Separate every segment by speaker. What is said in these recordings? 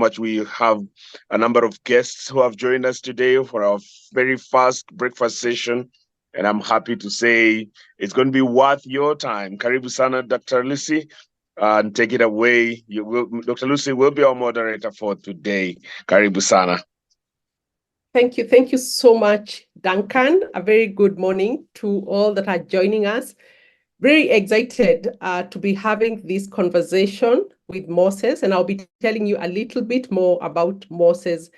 Speaker 1: much. We have a number of guests who have joined us today for our very first breakfast session. And I'm happy to say it's going to be worth your time. Karibu sana, Dr. Lucy, and take it away. Dr. Lucy will be our moderator for today. Karibu sana.
Speaker 2: Thank you. Thank you so much, Duncan. A very good morning to all that are joining us. Very excited to be having this conversation with Moses, and I'll be telling you a little bit more about Moses.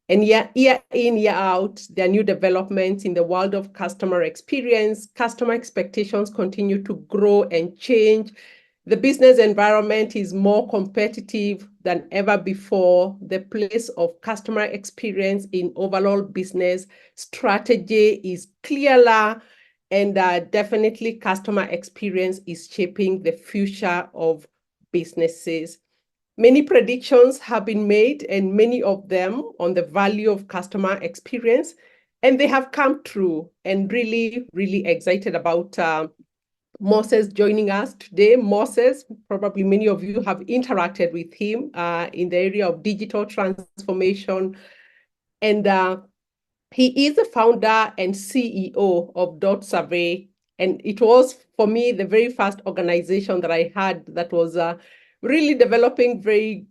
Speaker 2: And year in, year out, there are new developments in the world of customer experience. Customer expectations continue to grow and change. The business environment is more competitive than ever before. The place of customer experience in overall business strategy is clearer, and definitely customer experience is shaping the future of businesses. Many predictions have been made, and many of them on the value of customer experience, and they have come true. And really, really excited about Moses joining us today. Moses, probably many of you have interacted with him in the area of digital transformation. And he is the founder and CEO of Dotsavvy. And it was, for me, the very first organization that I had that was really developing very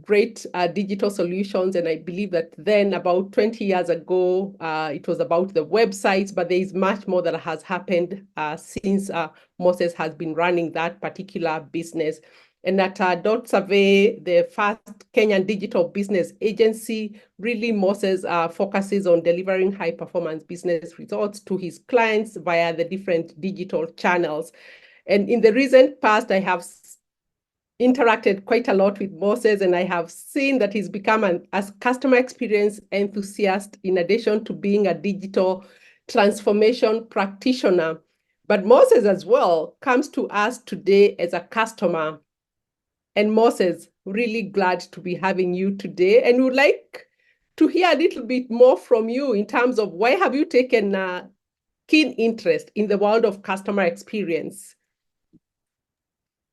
Speaker 2: great digital solutions. And I believe that then about 20 years ago, it was about the websites, but there is much more that has happened since Moses has been running that particular business. And at Dotsavvy, the first Kenyan digital business agency, really Moses focuses on delivering high-performance business results to his clients via the different digital channels. And in the recent past, I have interacted quite a lot with Moses, and I have seen that he's become a customer experience enthusiast in addition to being a digital transformation practitioner. But Moses as well comes to us today as a customer. And Moses, really glad to be having you today, and would like to hear a little bit more from you in terms of why have you taken a keen interest in the world of customer experience?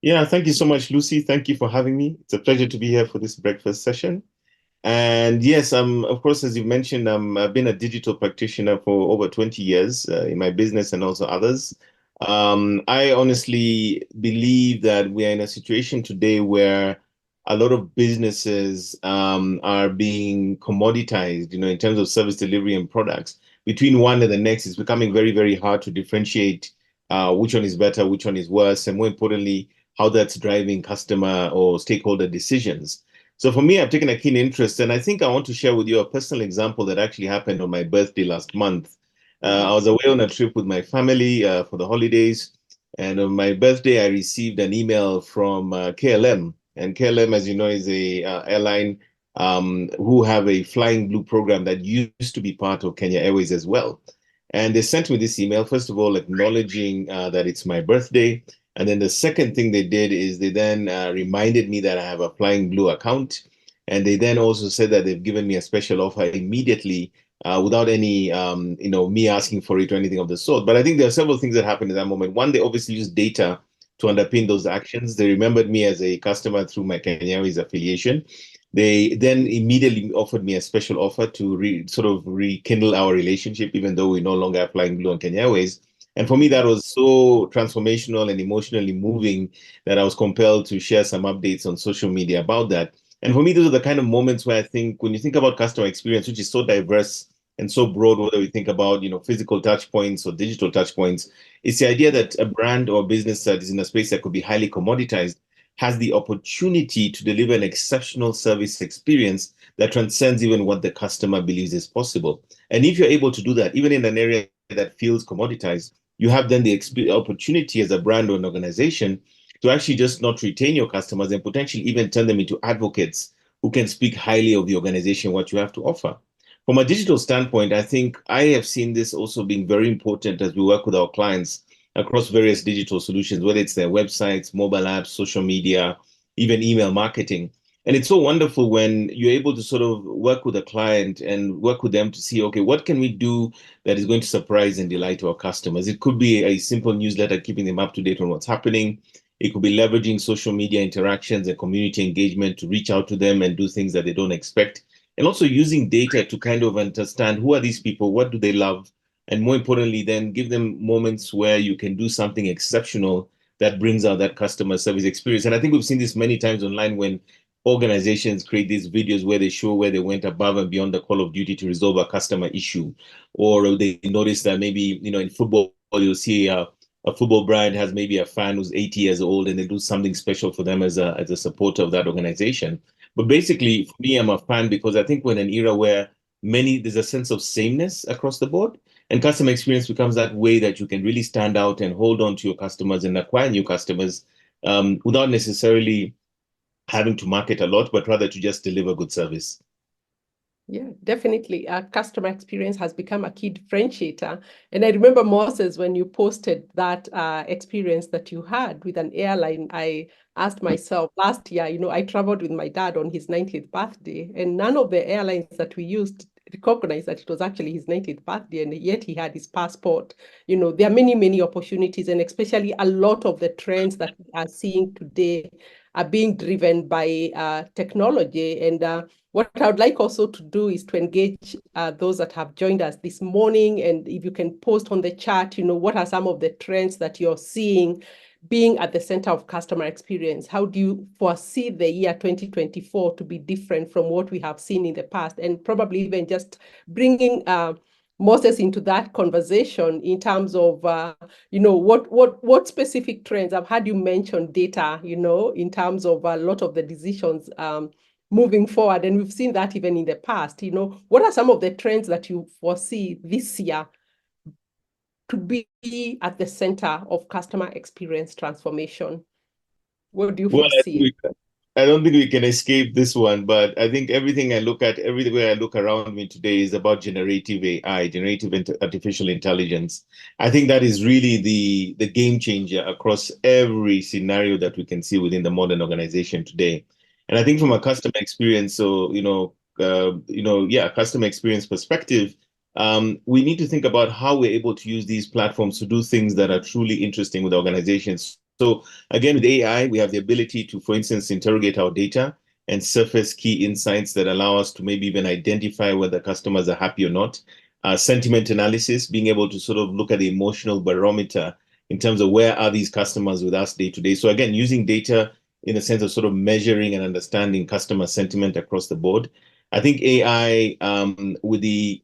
Speaker 3: Yeah, thank you so much, Lucy. Thank you for having me. It's a pleasure to be here for this breakfast session. And yes, of course, as you mentioned, I've been a digital practitioner for over 20 years in my business and also others. I honestly believe that we are in a situation today where a lot of businesses are being commoditized, in terms of service delivery and products. Between one and the next, it's becoming very, very hard to differentiate which one is better, which one is worse, and more importantly, how that's driving customer or stakeholder decisions. So for me, I've taken a keen interest, and I think I want to share with you a personal example that actually happened on my birthday last month. I was away on a trip with my family for the holidays, and on my birthday, I received an email from KLM. And KLM, as you know, is a airline who have a Flying Blue program that used to be part of Kenya Airways as well. And they sent me this email, first of all, acknowledging that it's my birthday. And then the second thing they did is they then reminded me that I have a Flying Blue account. And they then also said that they've given me a special offer immediately without any, me asking for it or anything of the sort. But I think there are several things that happened in that moment. One, they obviously used data to underpin those actions. They remembered me as a customer through my Kenya Airways affiliation. They then immediately offered me a special offer to sort of rekindle our relationship, even though we no longer are Flying Blue on Kenya Airways. And for me, that was so transformational and emotionally moving that I was compelled to share some updates on social media about that. And for me, those are the kind of moments where I think when you think about customer experience, which is so diverse and so broad, whether we think about, physical touch points or digital touch points, it's the idea that a brand or business that is in a space that could be highly commoditized has the opportunity to deliver an exceptional service experience that transcends even what the customer believes is possible. And if you're able to do that, even in an area that feels commoditized, you have then the opportunity as a brand or an organization to actually just not retain your customers and potentially even turn them into advocates who can speak highly of the organization, what you have to offer. From a digital standpoint, I think I have seen this also being very important as we work with our clients across various digital solutions, whether it's their websites, mobile apps, social media, even email marketing. And it's so wonderful when you're able to sort of work with a client and work with them to see, okay, what can we do that is going to surprise and delight our customers? It could be a simple newsletter, keeping them up to date on what's happening. It could be leveraging social media interactions and community engagement to reach out to them and do things that they don't expect. And also using data to kind of understand who are these people, what do they love, and more importantly, then give them moments where you can do something exceptional that brings out that customer service experience. And I think we've seen this many times online when organizations create these videos where they show where they went above and beyond the call of duty to resolve a customer issue, or they notice that maybe in football you'll see a football brand has maybe a fan who's 80 years old, and they do something special for them as a supporter of that organization. But basically, for me, I'm a fan because I think we're in an era where there's a sense of sameness across the board, and customer experience becomes that way that you can really stand out and hold on to your customers and acquire new customers without necessarily having to market a lot, but rather to just deliver good service.
Speaker 2: Yeah, definitely. Customer experience has become a key differentiator. And I remember, Moses, when you posted that experience that you had with an airline, I asked myself last year, I traveled with my dad on his 90th birthday, and none of the airlines that we used recognized that it was actually his 90th birthday, and yet he had his passport. There are many, many opportunities, and especially a lot of the trends that we are seeing today are being driven by technology. And what I would like also to do is to engage those that have joined us this morning. And if you can post on the chat, what are some of the trends that you're seeing being at the center of customer experience? How do you foresee the year 2024 to be different from what we have seen in the past? And probably even just bringing Moses into that conversation in terms of, what specific trends. I've had you mention data, in terms of a lot of the decisions moving forward. And we've seen that even in the past. What are some of the trends that you foresee this year to be at the center of customer experience transformation? What do you foresee?
Speaker 3: I don't think we can escape this one, but I think everything I look at, everywhere I look around me today is about generative AI, artificial intelligence. I think that is really the game changer across every scenario that we can see within the modern organization today. And I think from a customer experience, customer experience perspective, we need to think about how we're able to use these platforms to do things that are truly interesting with organizations. So again, with AI, we have the ability to, for instance, interrogate our data and surface key insights that allow us to maybe even identify whether customers are happy or not. Sentiment analysis, being able to sort of look at the emotional barometer in terms of where are these customers with us day to day. So again, using data in a sense of sort of measuring and understanding customer sentiment across the board. I think AI, with the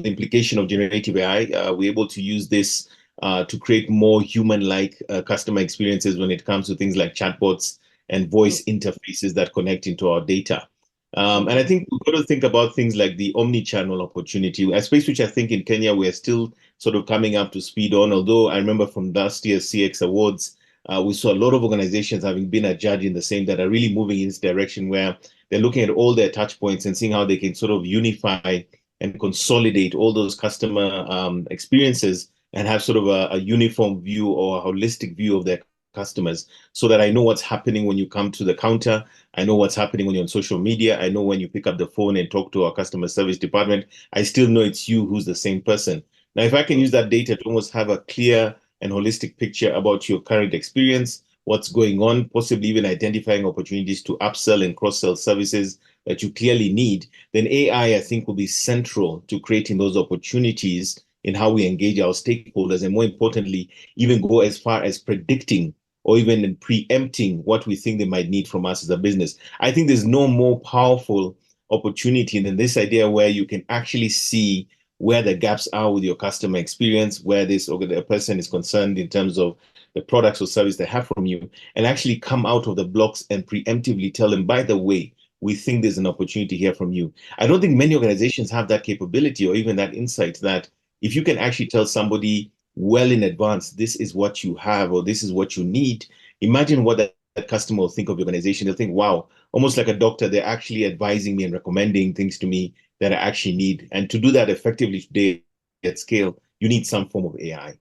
Speaker 3: implication of generative AI, we're able to use this to create more human-like customer experiences when it comes to things like chatbots and voice interfaces that connect into our data. And I think we've got to think about things like the omni-channel opportunity, a space which I think in Kenya we're still sort of coming up to speed on. Although I remember from last year's CX Awards, we saw a lot of organizations having been a judge in the same that are really moving in this direction where they're looking at all their touch points and seeing how they can sort of unify and consolidate all those customer experiences and have sort of a uniform view or a holistic view of their customers, so that I know what's happening when you come to the counter. I know what's happening when you're on social media. I know when you pick up the phone and talk to our customer service department, I still know it's you who's the same person. Now, if I can use that data to almost have a clear and holistic picture about your current experience, what's going on, possibly even identifying opportunities to upsell and cross-sell services that you clearly need, then AI, I think, will be central to creating those opportunities in how we engage our stakeholders, and more importantly, even go as far as predicting or even preempting what we think they might need from us as a business. I think there's no more powerful opportunity than this idea where you can actually see where the gaps are with your customer experience, where this or the person is concerned in terms of the products or service they have from you, and actually come out of the blocks and preemptively tell them, by the way, we think there's an opportunity here from you. I don't think many organizations have that capability or even that insight that if you can actually tell somebody well in advance, this is what you have or this is what you need, imagine what that customer will think of your organization. They'll think, wow, almost like a doctor, they're actually advising me and recommending things to me that I actually need. And to do that effectively today at scale, you need some form of AI.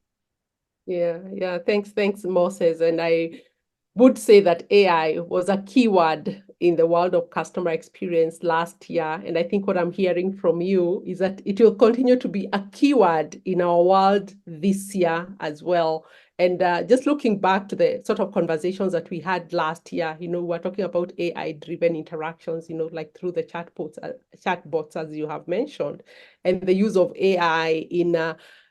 Speaker 2: Yeah. Thanks, Moses. And I would say that AI was a keyword in the world of customer experience last year. And I think what I'm hearing from you is that it will continue to be a keyword in our world this year as well. And just looking back to the sort of conversations that we had last year, we're talking about AI-driven interactions, like through the chatbots, as you have mentioned, and the use of AI in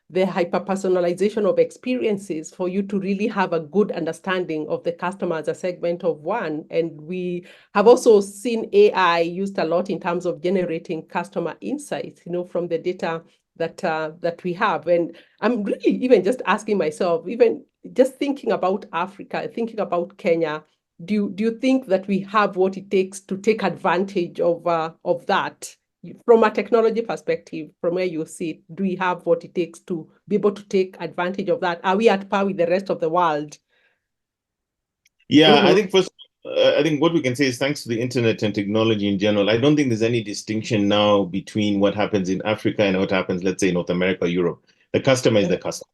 Speaker 2: the hyper-personalization of experiences for you to really have a good understanding of the customer as a segment of one. And we have also seen AI used a lot in terms of generating customer insights, from the data that we have. And I'm really even just asking myself, even just thinking about Africa, thinking about Kenya, do you think that we have what it takes to take advantage of that? From a technology perspective, from where you sit, do we have what it takes to be able to take advantage of that? Are we at par with the rest of the world?
Speaker 3: Yeah, I think first, I think what we can say is thanks to the internet and technology in general, I don't think there's any distinction now between what happens in Africa and what happens, let's say, in North America, Europe. The customer is the customer,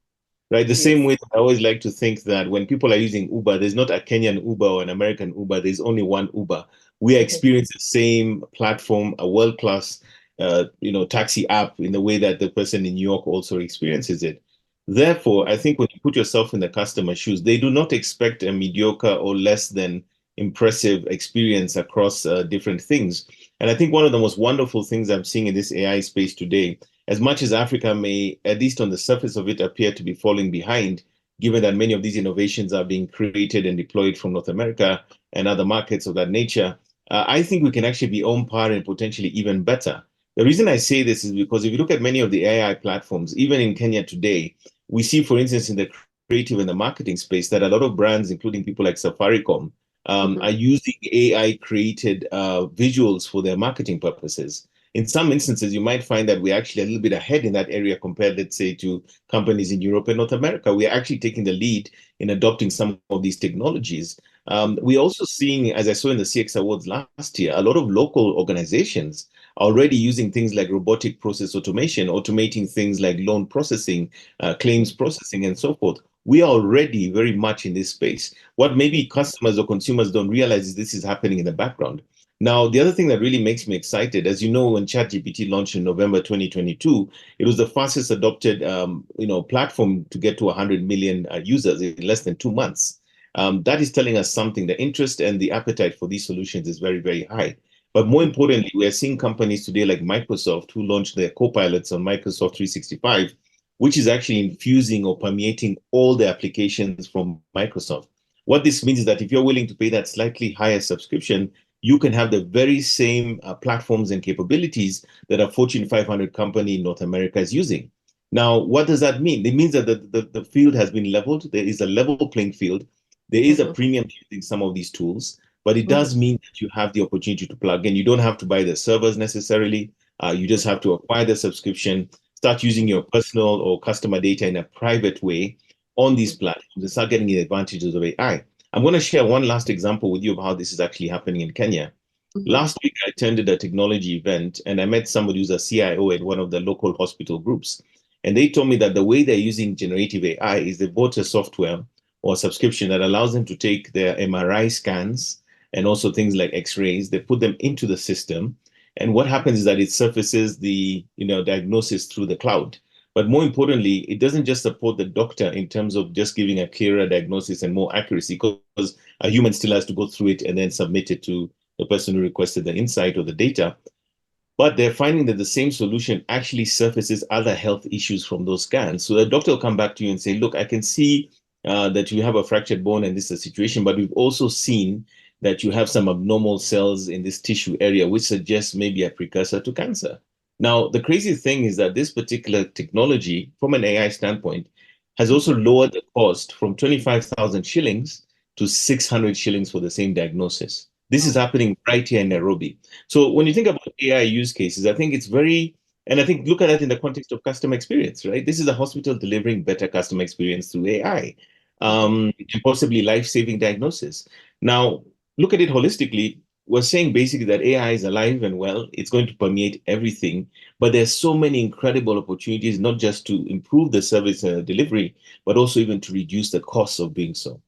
Speaker 3: right? The same way that I always like to think that when people are using Uber, there's not a Kenyan Uber or an American Uber, there's only one Uber. We are experiencing the same platform, a world-class, taxi app in the way that the person in New York also experiences it. Therefore, I think when you put yourself in the customer's shoes, they do not expect a mediocre or less than impressive experience across different things. And I think one of the most wonderful things I'm seeing in this AI space today, as much as Africa may, at least on the surface of it, appear to be falling behind, given that many of these innovations are being created and deployed from North America and other markets of that nature, I think we can actually be on par and potentially even better. The reason I say this is because if you look at many of the AI platforms, even in Kenya today, we see, for instance, in the creative and the marketing space, that a lot of brands, including people like Safaricom, are using AI-created visuals for their marketing purposes. In some instances, you might find that we're actually a little bit ahead in that area compared, let's say, to companies in Europe and North America. We're actually taking the lead in adopting some of these technologies. We're also seeing, as I saw in the CX Awards last year, a lot of local organizations already using things like robotic process automation, automating things like loan processing, claims processing, and so forth. We are already very much in this space. What maybe customers or consumers don't realize is this is happening in the background. Now, the other thing that really makes me excited, as you know, when ChatGPT launched in November 2022, it was the fastest adopted platform to get to 100 million users in less than 2 months. That is telling us something. The interest and the appetite for these solutions is very, very high. But more importantly, we are seeing companies today like Microsoft who launched their copilots on Microsoft 365, which is actually infusing or permeating all the applications from Microsoft. What this means is that if you're willing to pay that slightly higher subscription, you can have the very same platforms and capabilities that a Fortune 500 company in North America is using. Now, what does that mean? It means that the field has been leveled. There is a level playing field. There is a premium using some of these tools. But it does mean that you have the opportunity to plug in. You don't have to buy the servers necessarily. You just have to acquire the subscription, start using your personal or customer data in a private way on these platforms and start getting the advantages of AI. I'm going to share one last example with you of how this is actually happening in Kenya. Last week, I attended a technology event and I met somebody who's a CIO at one of the local hospital groups. And they told me that the way they're using generative AI is they bought a software or subscription that allows them to take their MRI scans and also things like X-rays. They put them into the system. And what happens is that it surfaces the diagnosis through the cloud. But more importantly, it doesn't just support the doctor in terms of just giving a clearer diagnosis and more accuracy, because a human still has to go through it and then submit it to the person who requested the insight or the data. But they're finding that the same solution actually surfaces other health issues from those scans. So the doctor will come back to you and say, look, I can see that you have a fractured bone and this is a situation, but we've also seen that you have some abnormal cells in this tissue area, which suggests maybe a precursor to cancer. Now, the crazy thing is that this particular technology, from an AI standpoint, has also lowered the cost from 25,000 shillings to 600 shillings for the same diagnosis. This is happening right here in Nairobi. So when you think about AI use cases, I think it's very, and I think look at it in the context of customer experience, right? This is a hospital delivering better customer experience through AI, and possibly life-saving diagnosis. Now, look at it holistically. We're saying basically that AI is alive and well. It's going to permeate everything, but there's so many incredible opportunities, not just to improve the service delivery, but also even to reduce the costs of doing so.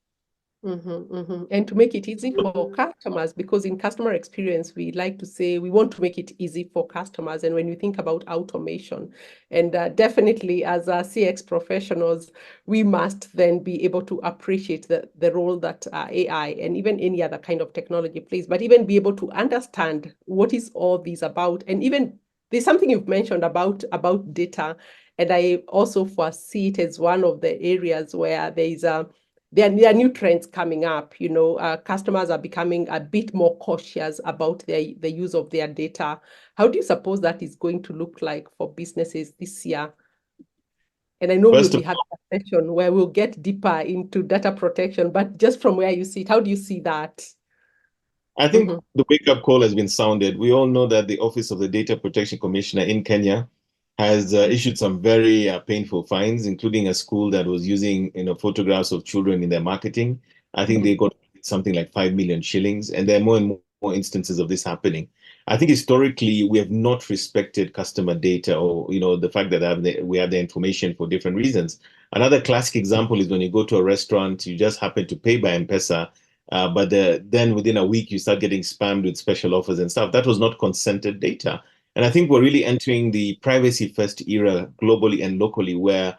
Speaker 2: And to make it easy for customers, because in customer experience, we like to say we want to make it easy for customers. And when you think about automation, and definitely as CX professionals, we must then be able to appreciate the role that AI and even any other kind of technology plays, but even be able to understand what is all this about. And even there's something you've mentioned about data, and I also foresee it as one of the areas where there are new trends coming up. Customers are becoming a bit more cautious about the use of their data. How do you suppose that is going to look like for businesses this year? And I know we'll
Speaker 3: First
Speaker 2: be
Speaker 3: of
Speaker 2: having a session where we'll get deeper into data protection, but just from where you see it, how do you see that?
Speaker 3: I think the wake-up call has been sounded. We all know that the Office of the Data Protection Commissioner in Kenya has issued some very painful fines, including a school that was using photographs of children in their marketing. I think they got something like 5 million shillings, and there are more and more instances of this happening. I think historically we have not respected customer data, or the fact that we have the information for different reasons. Another classic example is when you go to a restaurant, you just happen to pay by M-Pesa, but then within a week, you start getting spammed with special offers and stuff. That was not consented data. And I think we're really entering the privacy first era globally and locally, where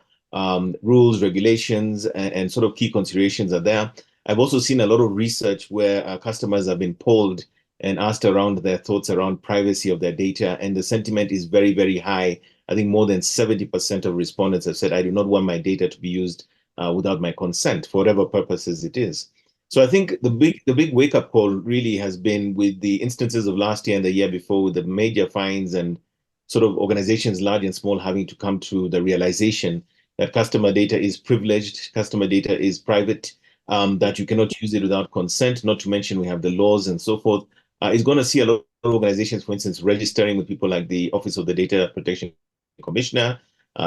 Speaker 3: rules, regulations, and sort of key considerations are there. I've also seen a lot of research where customers have been polled and asked around their thoughts around privacy of their data. And the sentiment is very, very high. I think more than 70% of respondents have said, I do not want my data to be used without my consent for whatever purposes it is. So I think the big wake-up call really has been with the instances of last year and the year before, with the major fines and sort of organizations, large and small, having to come to the realization that customer data is privileged, customer data is private, that you cannot use it without consent, not to mention we have the laws and so forth. Is going to see a lot of organizations, for instance, registering with people like the Office of the Data Protection Commissioner,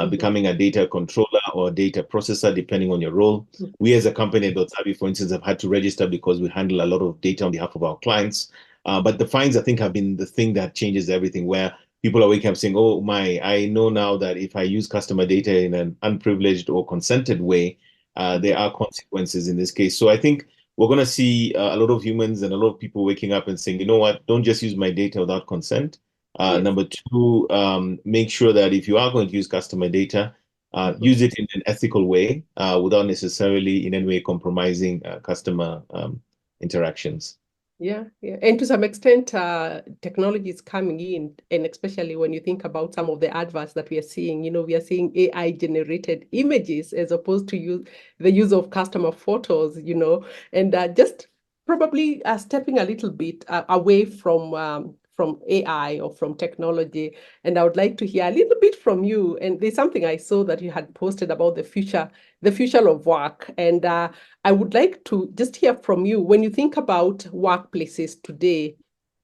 Speaker 3: becoming a data controller or data processor, depending on your role. We as a company at Dotsavvy, for instance, have had to register because we handle a lot of data on behalf of our clients. But the fines, I think, have been the thing that changes everything, where people are waking up saying, oh my, I know now that if I use customer data in an unprivileged or consented way, there are consequences in this case. So I think we're going to see a lot of humans and a lot of people waking up and saying, you know what, don't just use my data without consent.
Speaker 2: Yes.
Speaker 3: Number two, make sure that if you are going to use customer data, use it in an ethical way without necessarily in any way compromising customer interactions.
Speaker 2: Yeah. And to some extent, technology is coming in, and especially when you think about some of the adverts that we are seeing, we are seeing AI-generated images as opposed to the use of customer photos, and just probably stepping a little bit away from AI or from technology. And I would like to hear a little bit from you. And there's something I saw that you had posted about the future of work. And I would like to just hear from you when you think about workplaces today.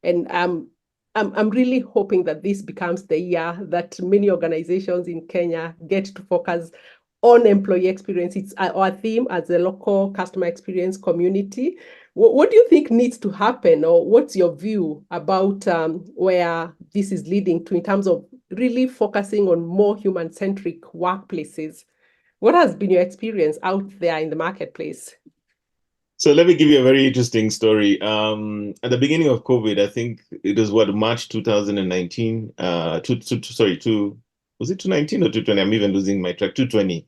Speaker 2: And I'm really hoping that this becomes the year that many organizations in Kenya get to focus on employee experience. It's our theme as a local customer experience community. What do you think needs to happen, or what's your view about where this is leading to in terms of really focusing on more human-centric workplaces? What has been your experience out there in the marketplace?
Speaker 3: So let me give you a very interesting story. At the beginning of COVID, I think it was March 2019. Was it 2019 or 2020? I'm even losing my track. 2020.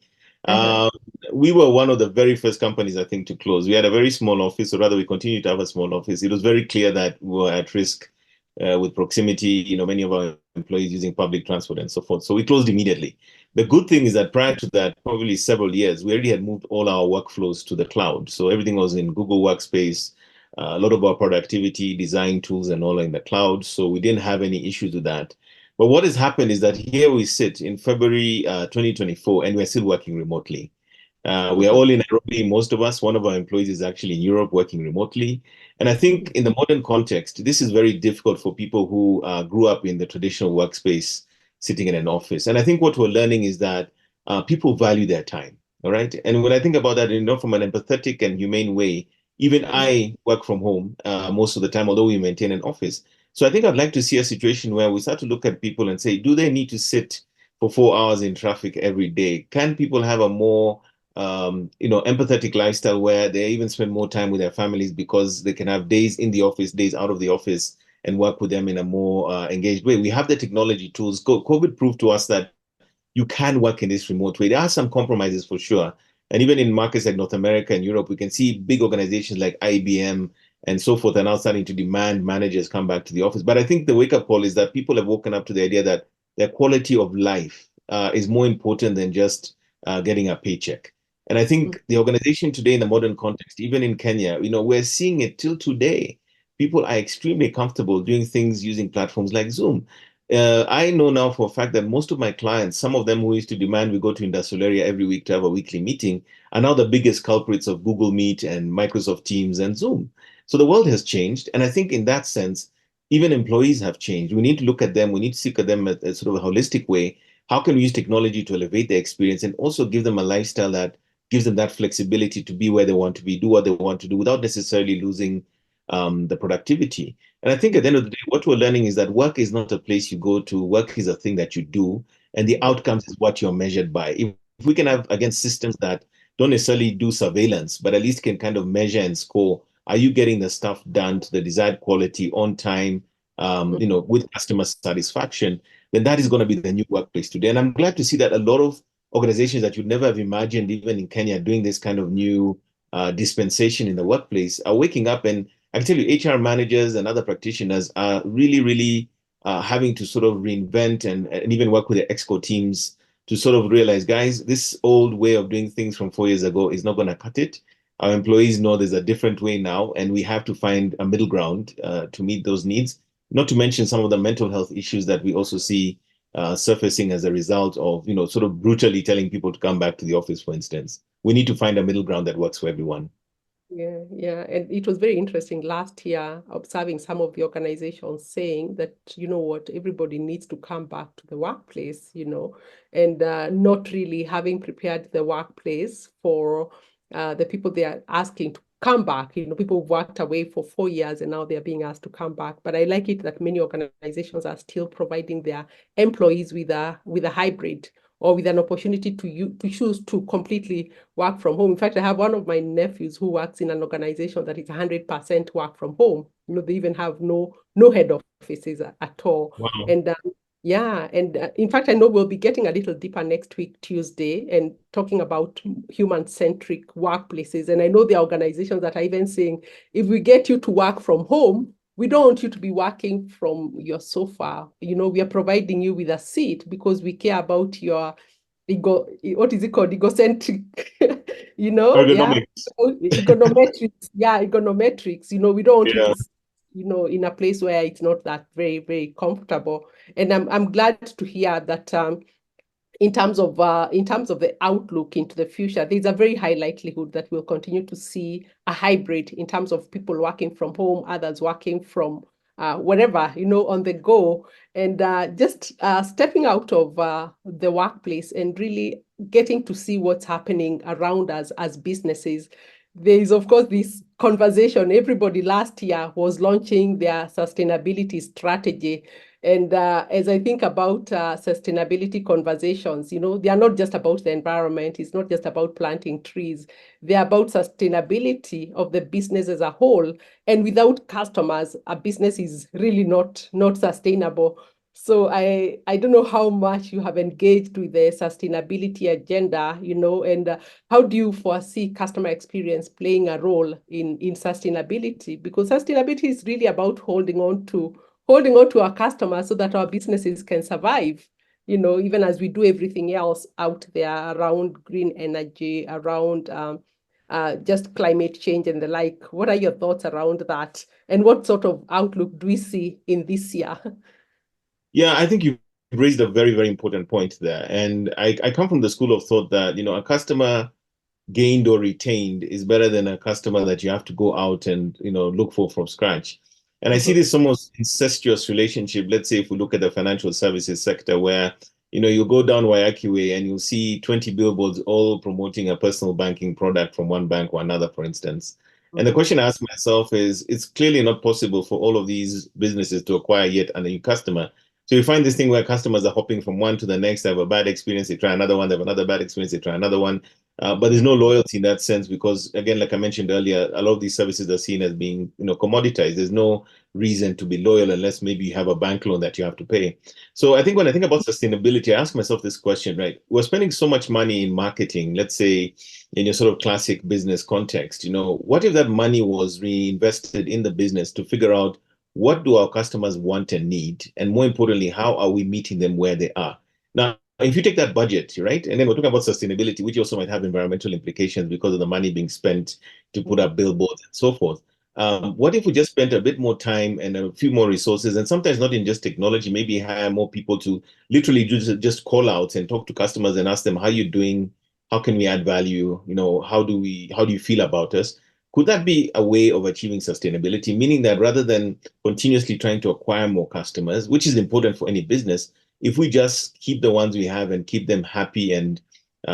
Speaker 3: We were one of the very first companies, I think, to close. We had a very small office, or rather, we continued to have a small office. It was very clear that we were at risk with proximity, many of our employees using public transport and so forth. So we closed immediately. The good thing is that prior to that, probably several years, we already had moved all our workflows to the cloud. So everything was in Google Workspace, a lot of our productivity, design tools, and all in the cloud. So we didn't have any issues with that. But what has happened is that here we sit in February 2024, and we're still working remotely. We are all in Nairobi, most of us. One of our employees is actually in Europe working remotely. And I think in the modern context, this is very difficult for people who grew up in the traditional workspace sitting in an office. And I think what we're learning is that people value their time. All right. And when I think about that, from an empathetic and humane way, even I work from home most of the time, although we maintain an office. So I think I'd like to see a situation where we start to look at people and say, do they need to sit for 4 hours in traffic every day? Can people have a more empathetic lifestyle where they even spend more time with their families because they can have days in the office, days out of the office, and work with them in a more engaged way. We have the technology tools. COVID proved to us that you can work in this remote way. There are some compromises for sure. And even in markets like North America and Europe, we can see big organizations like IBM and so forth are now starting to demand managers come back to the office. But I think the wake-up call is that people have woken up to the idea that their quality of life is more important than just getting a paycheck. And I think the organization today in the modern context, even in Kenya, we're seeing it till today. People are extremely comfortable doing things using platforms like Zoom. I know now for a fact that most of my clients, some of them who used to demand we go to industrial area every week to have a weekly meeting, are now the biggest culprits of Google Meet and Microsoft Teams and Zoom. So the world has changed. And I think in that sense, even employees have changed. We need to look at them. We need to seek at them at sort of a holistic way. How can we use technology to elevate their experience and also give them a lifestyle that gives them that flexibility to be where they want to be, do what they want to do without necessarily losing the productivity. And I think at the end of the day, what we're learning is that work is not a place you go to. Work is a thing that you do, and the outcomes is what you're measured by. If we can have, again, systems that don't necessarily do surveillance, but at least can kind of measure and score, are you getting the stuff done to the desired quality on time, with customer satisfaction, then that is going to be the new workplace today. And I'm glad to see that a lot of organizations that you'd never have imagined, even in Kenya, doing this kind of new dispensation in the workplace are waking up. And I can tell you, HR managers and other practitioners are really, really having to sort of reinvent and even work with the exco teams to sort of realize, guys, this old way of doing things from 4 years ago is not going to cut it. Our employees know there's a different way now, and we have to find a middle ground to meet those needs. Not to mention some of the mental health issues that we also see surfacing as a result of, sort of brutally telling people to come back to the office, for instance. We need to find a middle ground that works for everyone.
Speaker 2: Yeah. And it was very interesting last year observing some of the organizations saying that, everybody needs to come back to the workplace, and not really having prepared the workplace for the people they are asking to come back. People worked away for 4 years and now they're being asked to come back. But I like it that many organizations are still providing their employees with a hybrid or with an opportunity to choose to completely work from home. In fact, I have one of my nephews who works in an organization that is 100% work from home. They even have no head offices at all.
Speaker 3: Wow.
Speaker 2: And in fact, I know we'll be getting a little deeper next week, Tuesday, and talking about human-centric workplaces. And I know there are organizations that are even saying, if we get you to work from home, we don't want you to be working from your sofa. We are providing you with a seat because we care about your what is it called? Egocentric,
Speaker 3: Ergonomics.
Speaker 2: Econometrics. Yeah, econometrics. We don't want you
Speaker 3: Yeah.
Speaker 2: to, in a place where it's not that very, very comfortable. And I'm glad to hear that in terms of the outlook into the future, there's a very high likelihood that we'll continue to see a hybrid in terms of people working from home, others working from wherever, on the go, and just stepping out of the workplace and really getting to see what's happening around us as businesses. There is, of course, this conversation. Everybody last year was launching their sustainability strategy. And as I think about sustainability conversations, they are not just about the environment. It's not just about planting trees. They're about sustainability of the business as a whole. And without customers, a business is really not sustainable. So I don't know how much you have engaged with the sustainability agenda, and how do you foresee customer experience playing a role in sustainability? Because sustainability is really about holding on to our customers so that our businesses can survive, even as we do everything else out there around green energy, around just climate change and the like. What are your thoughts around that? And what sort of outlook do we see in this year?
Speaker 3: Yeah, I think you've raised a very, very important point there. And I come from the school of thought that, a customer gained or retained is better than a customer that you have to go out and, look for from scratch. And I see this almost incestuous relationship. Let's say if we look at the financial services sector where, you go down Waiyaki Way and you'll see 20 billboards all promoting a personal banking product from one bank or another, for instance. And the question I ask myself is, it's clearly not possible for all of these businesses to acquire yet a new customer. So you find this thing where customers are hopping from one to the next, they have a bad experience, they try another one, they have another bad experience, they try another one. But there's no loyalty in that sense because, again, like I mentioned earlier, a lot of these services are seen as being, commoditized. There's no reason to be loyal unless maybe you have a bank loan that you have to pay. So I think when I think about sustainability, I ask myself this question, right? We're spending so much money in marketing, let's say in your sort of classic business context, what if that money was reinvested in the business to figure out what do our customers want and need? And more importantly, how are we meeting them where they are? Now, if you take that budget, right, and then we're talking about sustainability, which also might have environmental implications because of the money being spent to put up billboards and so forth. What if we just spent a bit more time and a few more resources, and sometimes not in just technology, maybe hire more people to literally just call outs and talk to customers and ask them, how are you doing? How can we add value? How do you feel about us? Could that be a way of achieving sustainability? Meaning that rather than continuously trying to acquire more customers, which is important for any business, if we just keep the ones we have and keep them happy and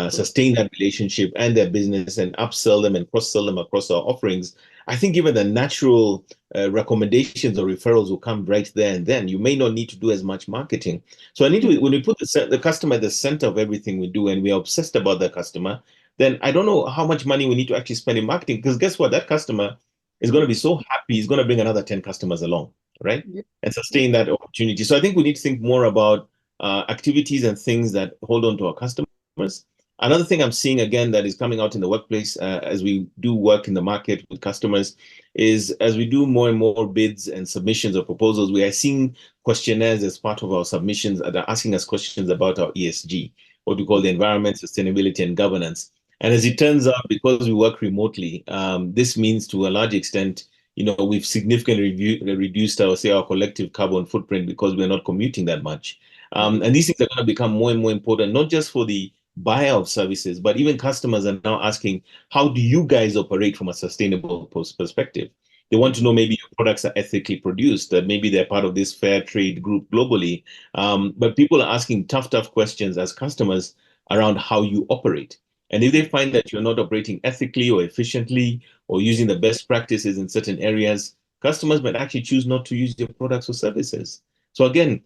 Speaker 3: sustain that relationship and their business and upsell them and cross-sell them across our offerings, I think even the natural recommendations or referrals will come right there and then. You may not need to do as much marketing. So when we put the customer at the center of everything we do and we are obsessed about the customer, then I don't know how much money we need to actually spend in marketing because guess what? That customer is going to be so happy, he's going to bring another 10 customers along, right? And sustain that opportunity. So I think we need to think more about activities and things that hold on to our customers. Another thing I'm seeing again that is coming out in the workplace as we do work in the market with customers is as we do more and more bids and submissions or proposals, we are seeing questionnaires as part of our submissions that are asking us questions about our ESG, what we call the environment, sustainability, and governance. And as it turns out, because we work remotely, this means to a large extent, we've significantly reduced our collective carbon footprint because we're not commuting that much. And these things are going to become more and more important, not just for the buyer of services, but even customers are now asking, how do you guys operate from a sustainable perspective? They want to know maybe your products are ethically produced, that maybe they're part of this fair trade group globally. But people are asking tough questions as customers around how you operate. And if they find that you're not operating ethically or efficiently or using the best practices in certain areas, customers might actually choose not to use your products or services. So again,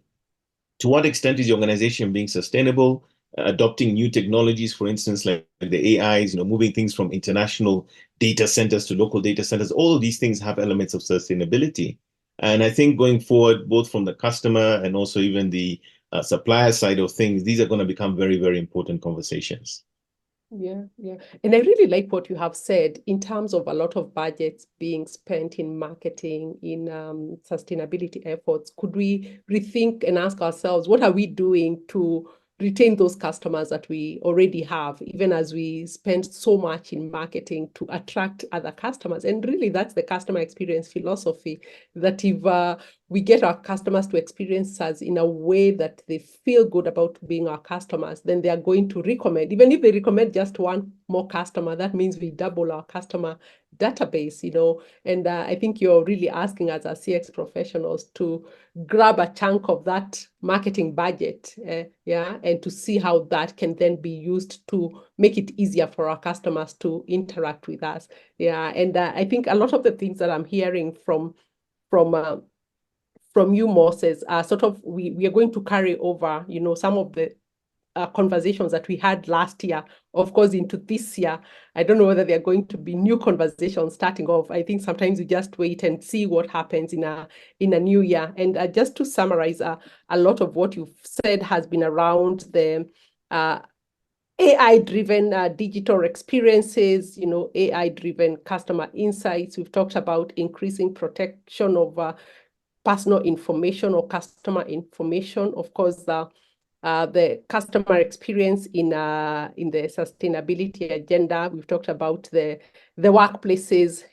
Speaker 3: to what extent is your organization being sustainable, adopting new technologies, for instance, like the AIs, moving things from international data centers to local data centers? All of these things have elements of sustainability. And I think going forward, both from the customer and also even the supplier side of things, these are going to become very, very important conversations.
Speaker 2: Yeah. And I really like what you have said in terms of a lot of budgets being spent in marketing, in sustainability efforts. Could we rethink and ask ourselves, what are we doing to retain those customers that we already have, even as we spend so much in marketing to attract other customers? And really, that's the customer experience philosophy, that if we get our customers to experience us in a way that they feel good about being our customers, then they are going to recommend. Even if they recommend just one more customer, that means we double our customer database, and I think you're really asking us as CX professionals to grab a chunk of that marketing budget, and to see how that can then be used to make it easier for our customers to interact with us. And I think a lot of the things that I'm hearing from you, Moses, are sort of, we are going to carry over, some of the conversations that we had last year, of course, into this year. I don't know whether there are going to be new conversations starting off. I think sometimes we just wait and see what happens in a new year. And just to summarize, a lot of what you've said has been around the AI-driven digital experiences, AI-driven customer insights. We've talked about increasing protection of personal information or customer information. Of course, the customer experience in the sustainability agenda. We've talked about the workplaces.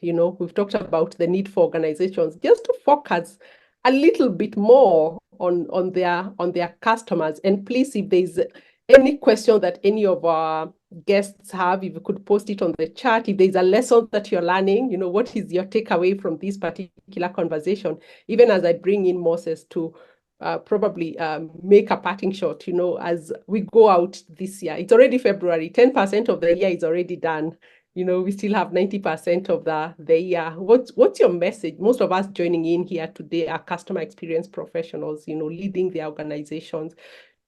Speaker 2: We've talked about the need for organizations just to focus a little bit more on their customers. And please, if there's any question that any of our guests have, if you could post it on the chat. If there's a lesson that you're learning, what is your takeaway from this particular conversation? Even as I bring in Moses to probably make a parting shot, as we go out this year. It's already February, 10% of the year is already done. We still have 90% of the year. What's your message? Most of us joining in here today are customer experience professionals, leading their organizations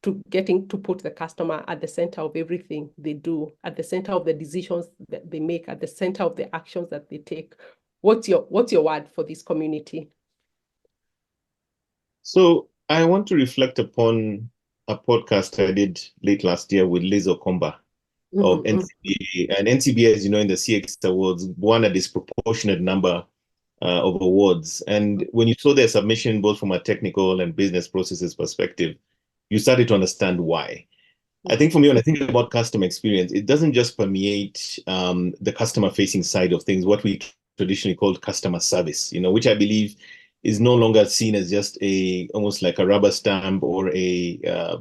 Speaker 2: to getting to put the customer at the center of everything they do, at the center of the decisions that they make, at the center of the actions that they take. What's your word for this community?
Speaker 3: So I want to reflect upon a podcast I did late last year with Liz Okomba of NCBA. And NCBA, as you know, in the CX awards, won a disproportionate number of awards. And when you saw their submission, both from a technical and business processes perspective, you started to understand why. I think for me, when I think about customer experience, it doesn't just permeate the customer-facing side of things, what we traditionally called customer service, which I believe is no longer seen as just almost like a rubber stamp or a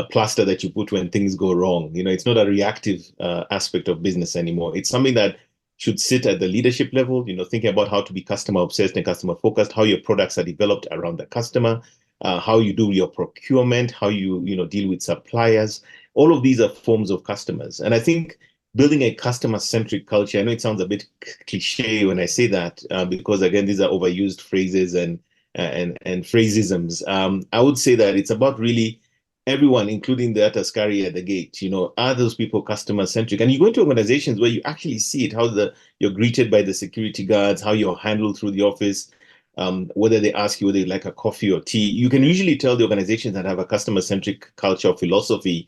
Speaker 3: plaster that you put when things go wrong. It's not a reactive aspect of business anymore. It's something that should sit at the leadership level, thinking about how to be customer obsessed and customer focused, how your products are developed around the customer, how you do your procurement, how you deal with suppliers. All of these are forms of customers. And I think building a customer-centric culture, I know it sounds a bit cliche when I say that, because again, these are overused phrases and phrasisms. I would say that it's about really everyone, including the Ataskari at the gate, are those people customer-centric? And you go into organizations where you actually see it, how you're greeted by the security guards, how you're handled through the office, whether they ask you whether you like a coffee or tea. You can usually tell the organizations that have a customer-centric culture or philosophy,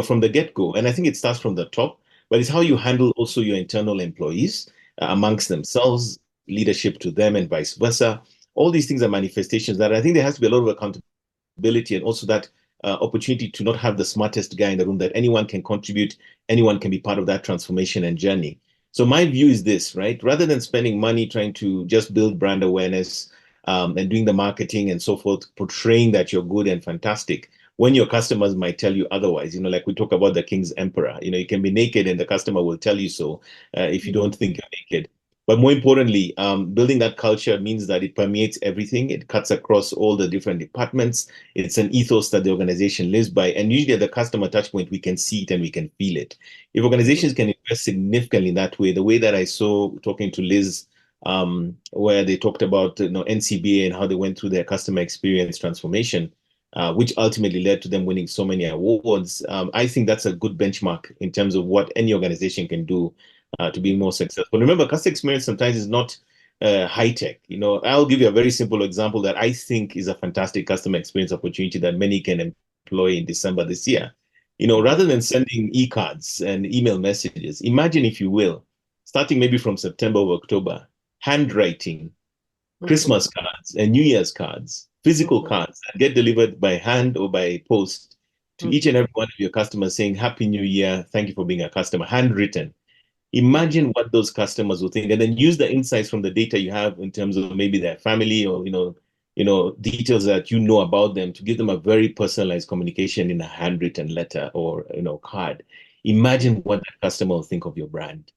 Speaker 3: from the get-go. And I think it starts from the top, but it's how you handle also your internal employees amongst themselves, leadership to them and vice versa. All these things are manifestations that I think there has to be a lot of accountability and also that opportunity to not have the smartest guy in the room, that anyone can contribute, anyone can be part of that transformation and journey. So my view is this, right? Rather than spending money trying to just build brand awareness and doing the marketing and so forth, portraying that you're good and fantastic, when your customers might tell you otherwise, like we talk about the king's emperor, you can be naked and the customer will tell you so if you don't think you're naked. But more importantly, building that culture means that it permeates everything. It cuts across all the different departments. It's an ethos that the organization lives by. And usually at the customer touch point, we can see it and we can feel it. If organizations can invest significantly in that way, the way that I saw talking to Liz, where they talked about NCBA and how they went through their customer experience transformation, which ultimately led to them winning so many awards. I think that's a good benchmark in terms of what any organization can do to be more successful. Remember, customer experience sometimes is not high tech. I'll give you a very simple example that I think is a fantastic customer experience opportunity that many can employ in December this year. Rather than sending e-cards and email messages, imagine, if you will, starting maybe from September or October, handwriting Christmas cards and New Year's cards, physical cards that get delivered by hand or by post to each and every one of your customers saying, Happy New Year, thank you for being a customer, handwritten. Imagine what those customers will think, and then use the insights from the data you have in terms of maybe their family or details that about them to give them a very personalized communication in a handwritten letter or card. Imagine what that customer will think of your brand.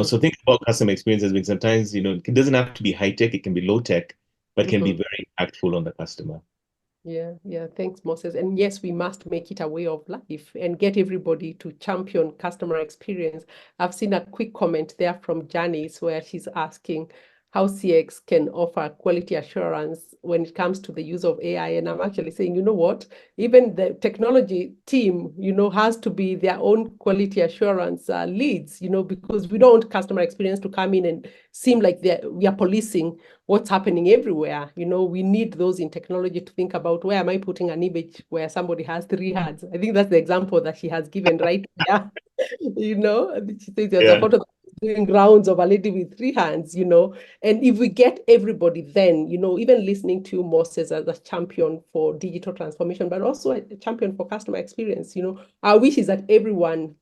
Speaker 3: So think about customer experience as being sometimes it doesn't have to be high tech, it can be low tech, but can be very impactful on the customer.
Speaker 2: Yeah. Thanks, Moses. And yes, we must make it a way of life and get everybody to champion customer experience. I've seen a quick comment there from Janice where she's asking how CX can offer quality assurance when it comes to the use of AI. And I'm actually saying, you know what, even the technology team, has to be their own quality assurance leads, because we don't want customer experience to come in and seem like we are policing what's happening everywhere. We need those in technology to think about, where am I putting an image where somebody has 3 hands? I think that's the example that she has given right there. She says there's a photo doing rounds of a lady with 3 hands, and if we get everybody then, even listening to Moses as a champion for digital transformation, but also a champion for customer experience, our wish is that everyone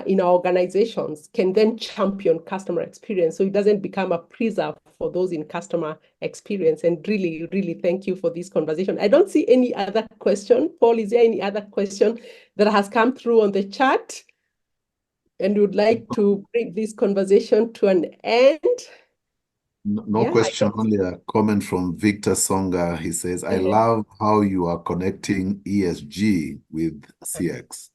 Speaker 2: in our organizations can then champion customer experience so it doesn't become a preserve for those in customer experience. And really, really thank you for this conversation. I don't see any other question. Paul, is there any other question that has come through on the chat? And would like to bring this conversation to an end.
Speaker 4: No question, only a comment from Victor Songa. He says, I love how you are connecting ESG with CX.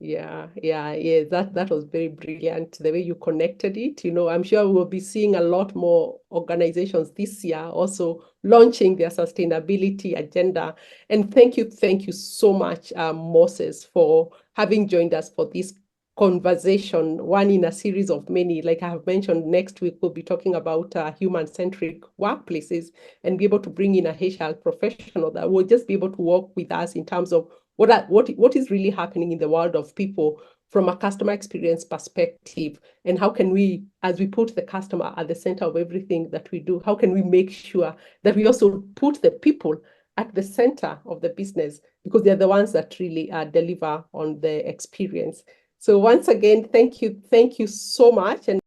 Speaker 2: Yeah. That was very brilliant, the way you connected it. I'm sure we'll be seeing a lot more organizations this year also launching their sustainability agenda. And thank you so much, Moses, for having joined us for this conversation, one in a series of many. Like I have mentioned, next week we'll be talking about human-centric workplaces and be able to bring in a HR professional that will just be able to work with us in terms of what is really happening in the world of people from a customer experience perspective, and how can we, as we put the customer at the center of everything that we do, how can we make sure that we also put the people at the center of the business, because they're the ones that really deliver on the experience. So once again, thank you so much. And